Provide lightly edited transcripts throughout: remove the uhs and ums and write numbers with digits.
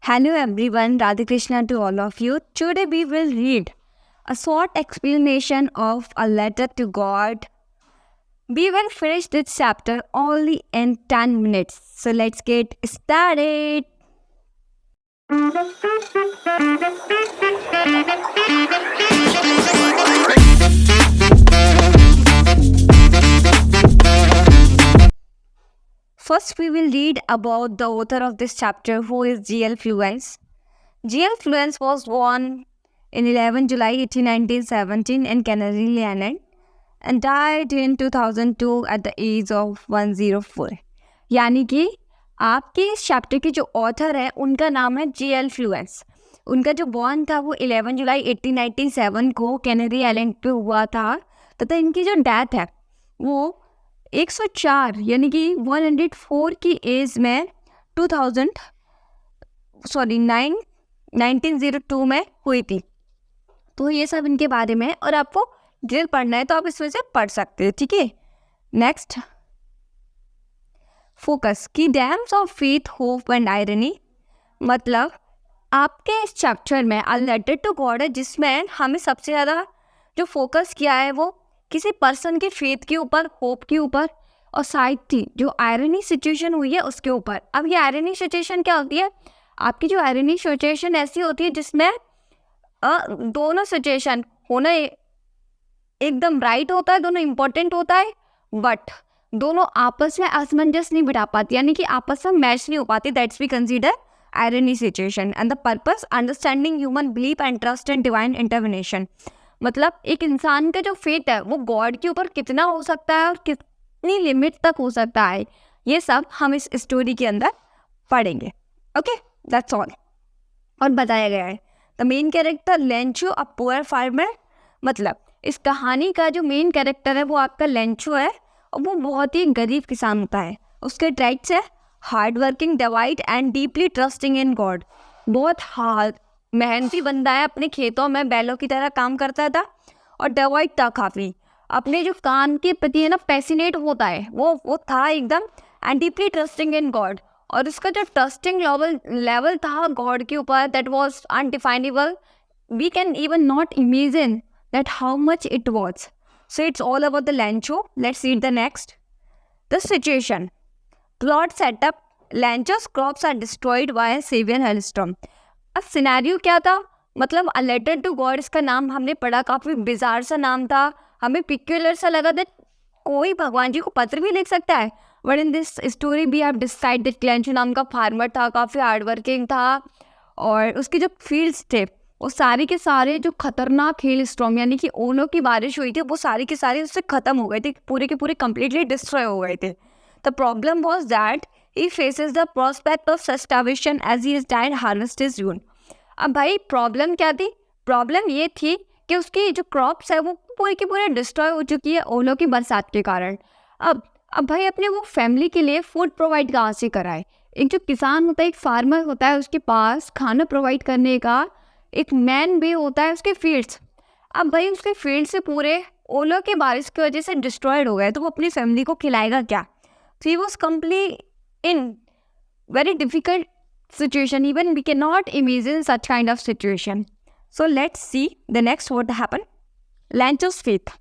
Hello everyone, Radha Krishna to all of you. Today we will read a short explanation of a letter to God. We will finish this chapter only in 10 minutes. So let's get started. First, we will read about the author of this chapter, who is G.L. Fluence. G.L. Fluence was born in 11 July 1817 in Canary Island and died in 2002 at the age of 104. यानी कि आपके इस chapter के जो author है उनका नाम है G.L. फ्लुएंस. उनका जो बॉर्न था वो 11 जुलाई 1897 को कैनरी आइलैंड पे हुआ था तथा इनकी जो डेथ है वो 104 यानी कि 104 की एज में 1902 में हुई थी. तो ये सब इनके बारे में और आपको डिटेल पढ़ना है तो आप इसमें से पढ़ सकते हैं. ठीक है. नेक्स्ट, फोकस की dams of faith, hope and irony. मतलब आपके इस चैप्टर में अ लेटर टू गॉड है जिसमें हमें सबसे ज़्यादा जो फोकस किया है वो किसी पर्सन के फेथ के ऊपर, होप के ऊपर और साइड थी जो आयरनी सिचुएशन हुई है उसके ऊपर. अब ये आयरनी सिचुएशन क्या होती है? आपकी जो आयरनी सिचुएशन ऐसी होती है जिसमें दोनों सिचुएशन होना एकदम राइट होता है, दोनों इम्पोर्टेंट होता है, बट दोनों आपस में असमंजस नहीं बिठा पाती, यानी कि आपस में मैच नहीं हो पाती. That's we consider irony situation. And the purpose understanding human belief and trust in divine intervention. मतलब एक इंसान का जो फेथ है वो गॉड के ऊपर कितना हो सकता है और कितनी लिमिट तक हो सकता है, ये सब हम इस स्टोरी के अंदर पढ़ेंगे. Okay, that's all. और बताया गया है the main character Lencho a poor farmer. मतलब इस कहानी का जो मेन कैरेक्टर है वो आपका लेंचो है और वो बहुत ही गरीब किसान होता है. उसके ट्राइट्स है hard working, divide and deeply trusting in God. बहुत हार्ड मेहनती बंदा है, अपने खेतों में बैलों की तरह काम करता था और डिवाइड था काफ़ी, अपने जो काम के प्रति है ना पैसिनेट होता है वो था एकदम. And deeply trusting in God, और उसका जो ट्रस्टिंग लेवल था गॉड के ऊपर that was undefinable. We can even not imagine that how much it was. So it's all about the Lancho. Let's read the next. The situation. Plot setup. Lancho's crops are destroyed by a severe hailstorm. अब scenario क्या था? मतलब a letter to God, इसका नाम हमने पढ़ा, काफ़ी bizarre सा नाम था, हमें पिक्यूलर सा लगा दैट कोई भगवान जी को पत्र भी लिख सकता है. But in this story we have decide that Lencho नाम का फार्मर था, काफ़ी हार्ड वर्किंग था और उसके जो फील्ड्स थे वो सारे के सारे जो खतरनाक हेल स्टॉर्म यानी कि ओलों की बारिश हुई थी वो सारे के सारे उससे ख़त्म हो गए थे, पूरे के पूरे कम्प्लीटली डिस्ट्रॉय हो गए थे. The problem was that he faces the prospect of starvation as he is died harvest is ruin. अब भाई प्रॉब्लम क्या थी? प्रॉब्लम ये थी कि उसकी जो क्रॉप्स है वो पूरी की पूरी डिस्ट्रॉय हो चुकी है ओलों की बरसात के कारण. अब भाई अपने वो फैमिली के लिए फूड प्रोवाइड कहाँ से कराए? एक जो किसान होता है, एक फार्मर होता है, उसके पास खाना प्रोवाइड करने का एक मैन भी होता है उसके फील्ड्स. अब भाई उसके फील्ड से पूरे ओलो की बारिश की वजह से डिस्ट्रॉयड हो गए तो वो अपनी फैमिली को खिलाएगा क्या? तो he was complete in very difficult situation. Even we cannot imagine such kind of situation. So let's see the next what happened. Lancho's faith.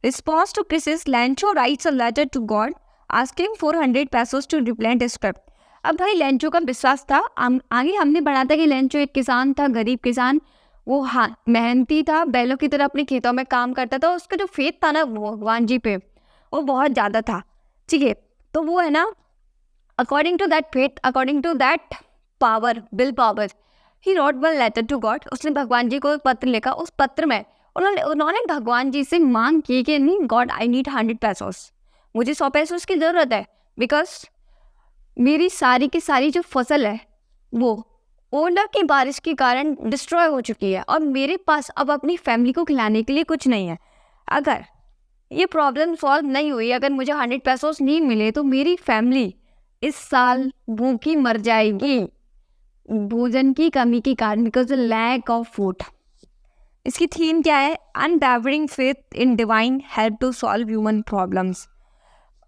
Response to crisis, Lancho writes a letter to God asking 400 pesos to replant his crop. अब भाई Lencho का विश्वास था, आगे हमने बढ़ा था कि लेंचो एक किसान था, गरीब किसान, वो हाँ मेहनती था, बैलों की तरह अपने खेतों में काम करता था. उसका जो फेथ था ना भगवान जी पे वो बहुत ज़्यादा था. ठीक है, तो वो है ना according to that faith, according to that power, will power, he wrote one letter to God. उसने भगवान जी को एक पत्र लिखा. उस पत्र में उन्होंने भगवान जी से मांग की कि नहीं गॉड आई नीड 100 पैसोस, मुझे 100 पैसोस की ज़रूरत है बिकॉज मेरी सारी की सारी जो फसल है वो ओला की बारिश के कारण डिस्ट्रॉय हो चुकी है और मेरे पास अब अपनी फैमिली को खिलाने के लिए कुछ नहीं है. अगर ये प्रॉब्लम सॉल्व नहीं हुई, अगर मुझे 100 पैसोस नहीं मिले तो मेरी फैमिली इस साल भूखी मर जाएगी भोजन की कमी के कारण, because the lack of food. इसकी थीम क्या है? Unwavering faith in divine help to solve human problems.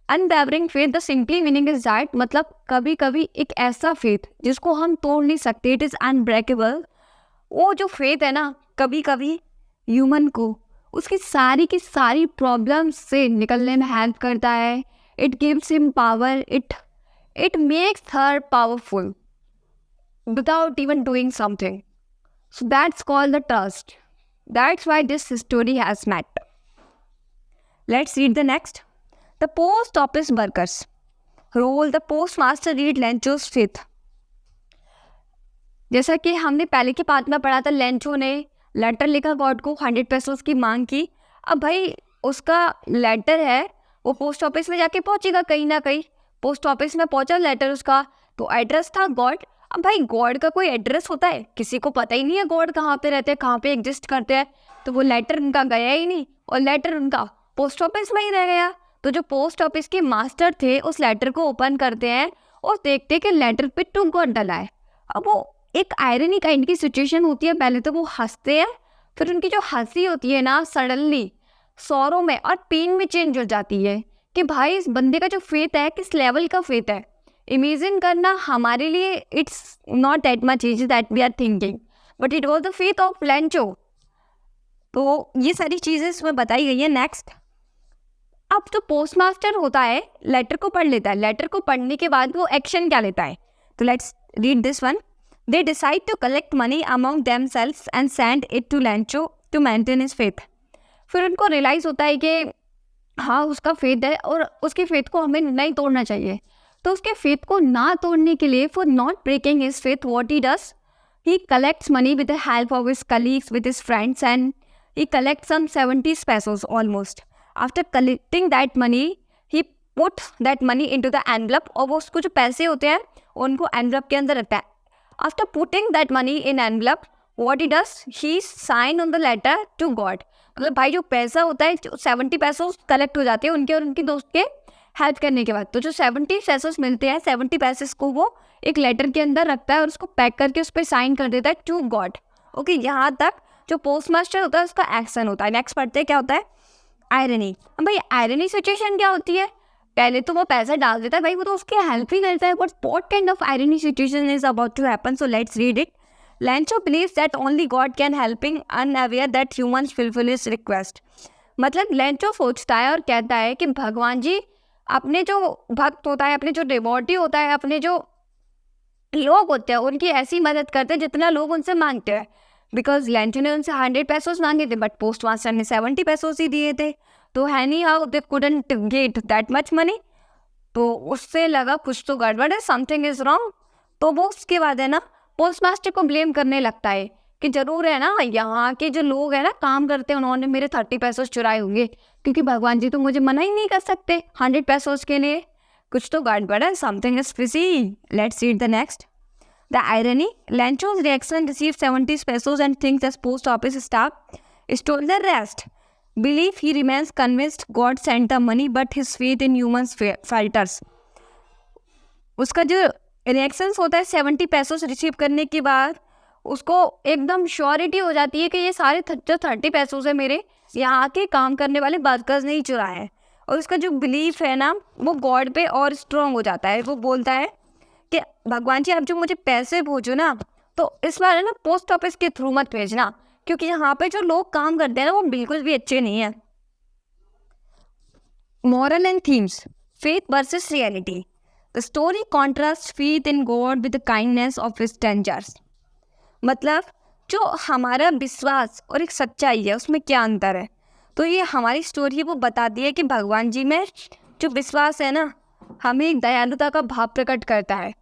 Unwavering faith, the simply meaning is that, मतलब कभी कभी एक ऐसा फेथ जिसको हम तोड़ नहीं सकते, इट इज़ अनब्रेकेबल। वो जो फेथ है ना, कभी कभी ह्यूमन को उसकी सारी की सारी प्रॉब्लम्स से निकलने में हेल्प करता है। It gives him power, it makes her powerful without even doing something. So that's called the trust. That's why this story has met. Let's read the next. The post office workers role. The postmaster read Lencho's faith. जैसा कि हमने पहले के part में पढ़ा था, Lencho ने letter लिखा गॉड को, 100 पेसोस की मांग की। अब भाई उसका लेटर है वो पोस्ट ऑफिस में जाके पहुंचेगा, कहीं ना कहीं पोस्ट ऑफिस में पहुंचा लेटर उसका, तो एड्रेस था गॉड। अब भाई गॉड का कोई एड्रेस होता है? किसी को पता ही नहीं है गॉड कहाँ पे रहते हैं, कहाँ पे एग्जिस्ट करते हैं। तो वो लेटर उनका गया ही नहीं और लेटर उनका पोस्ट ऑफिस में ही रह गया। तो जो पोस्ट ऑफिस के मास्टर थे उस लेटर को ओपन करते हैं और देखते कि लेटर पे टू गॉड डला है। अब वो एक आयरनी काइंड की सिचुएशन होती है। पहले तो वो हंसते हैं, फिर उनकी जो हंसी होती है ना सडनली सौरों में और पेन में चेंज हो जाती है कि भाई इस बंदे का जो फेथ है किस लेवल का फेथ है। इमेजिन करना, हमारे लिए it's not that much easy that we are thinking, but it was the faith of Lencho. तो ये सारी चीज़ें इसमें बताई गई है। नेक्स्ट, अब जो पोस्टमास्टर होता है लेटर को पढ़ लेता है, लेटर को पढ़ने के बाद वो एक्शन क्या लेता है, तो let's read this one. They decide to collect money among themselves and send it to Lencho to maintain his faith. फिर उनको रियलाइज़ होता है कि हाँ उसका फेथ है और उसके फेथ को हमें नहीं तोड़ना चाहिए। तो उसके फेथ को ना तोड़ने के लिए, for not breaking his faith, what he does, he collects money with the help of his colleagues, with his friends, and he collects some 70 pesos almost. After collecting that money he put that money into the envelope, और वो उसको जो पैसे होते हैं उनको envelope के अंदर रखता है। After putting that money in envelope, what he does, he sign on the letter to God. मतलब भाई जो पैसा होता है, जो 70 pesos कलेक्ट हो जाते हैं उनके और उनके दोस्त के हेल्प करने के बाद, तो जो 70 pesos मिलते हैं, 70 pesos को वो एक लेटर के अंदर रखता है और उसको पैक करके उस पर साइन कर देता है टू गॉड। ओके, यहाँ तक जो पोस्टमास्टर होता है उसका एक्शन होता है। नेक्स्ट पढ़ते हैं क्या होता है, आयरनी। अब भाई आयरनी सिचुएशन क्या होती है, पहले तो वो पैसा डाल देता है भाई, वो तो उसकी हेल्प ही करता है, but what kind of irony situation is about to happen, so let's read it. Lencho believes that only God can helping, unaware that humans fulfil his request. मतलब लेंचो सोचता है और कहता है कि भगवान जी अपने जो भक्त होता है, अपने जो डिवोटी होता है, अपने जो लोग होते हैं उनकी ऐसी मदद करते हैं जितना लोग उनसे मांगते हैं। बिकॉज लेंचो ने उनसे 100 pesos मांगे थे, बट पोस्ट मास्टर ने 70 pesos ही दिए थे, तो है नहीं how they couldn't get that much money. तो उससे लगा कुछ तो गड़बड़ है, समथिंग इज रॉन्ग। तो वो उसके बाद है ना पोस्ट मास्टर को ब्लेम करने लगता है कि जरूर है ना यहाँ के जो लोग हैं ना काम करते हैं, उन्होंने मेरे 30 pesos चुराए होंगे, क्योंकि भगवान जी तो मुझे मना ही नहीं कर सकते 100 pesos के लिए। कुछ तो गड़बड़ है, something is fishy. Let's read the next. The irony, Lencho's reaction received 70 pesos and thinks as post office staff stole the rest. Believe he remains convinced God sent the money, but his faith in humans falters. उसका जो reactions होता है 70 pesos receive करने के बाद, उसको एकदम surety हो जाती है कि ये सारे जो 30 pesos है मेरे यहाँ के काम करने वाले वर्कर्स ने ही चुराए हैं। और उसका जो बिलीफ है ना वो गॉड पे और स्ट्रॉन्ग हो जाता है। वो बोलता है कि भगवान जी आप जो मुझे पैसे भेजो ना, तो इस बार है ना पोस्ट ऑफिस के थ्रू मत भेजना, क्योंकि यहाँ पे जो लोग काम करते हैं ना वो बिल्कुल भी अच्छे नहीं है। Moral and themes, faith versus reality. The story contrast faith in God with the kindness of his strangers. मतलब जो हमारा विश्वास और एक सच्चाई है उसमें क्या अंतर है। तो ये हमारी स्टोरी वो बताती है कि भगवान जी में जो विश्वास है ना हमें एक दयालुता का भाव प्रकट करता है,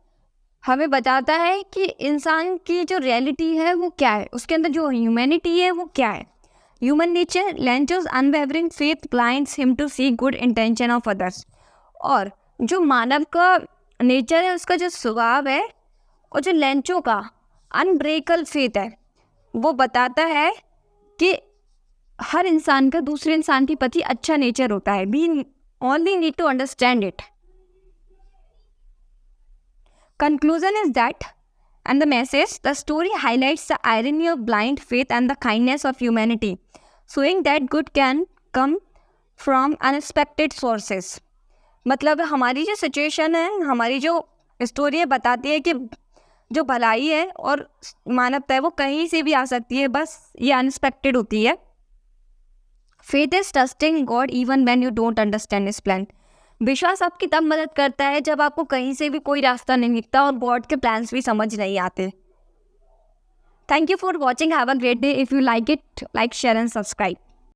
हमें बताता है कि इंसान की जो रियलिटी है वो क्या है, उसके अंदर जो ह्यूमैनिटी है वो क्या है। Human nature, Lencho's unwavering faith blinds him to see good intention of others. और जो मानव का नेचर है, उसका जो स्वभाव है, और जो लेंचो का अनब्रेकल फेथ है, वो बताता है कि हर इंसान का दूसरे इंसान के प्रति अच्छा नेचर होता है। We only need to understand it. Conclusion is that, and the message, the story highlights the irony of blind faith and the kindness of humanity, showing that good can come from unexpected sources. मतलब हमारी जो situation है, हमारी जो story है, बताती है कि जो भलाई है और मानवता है वो कहीं से भी आ सकती है, बस ये अनएक्सपेक्टेड होती है। Faith is trusting God even when you don't understand his plan. विश्वास आपकी तब मदद करता है जब आपको कहीं से भी कोई रास्ता नहीं दिखता और गॉड के प्लान्स भी समझ नहीं आते। Thank you for watching, have a great day. If you like it, like, share and subscribe.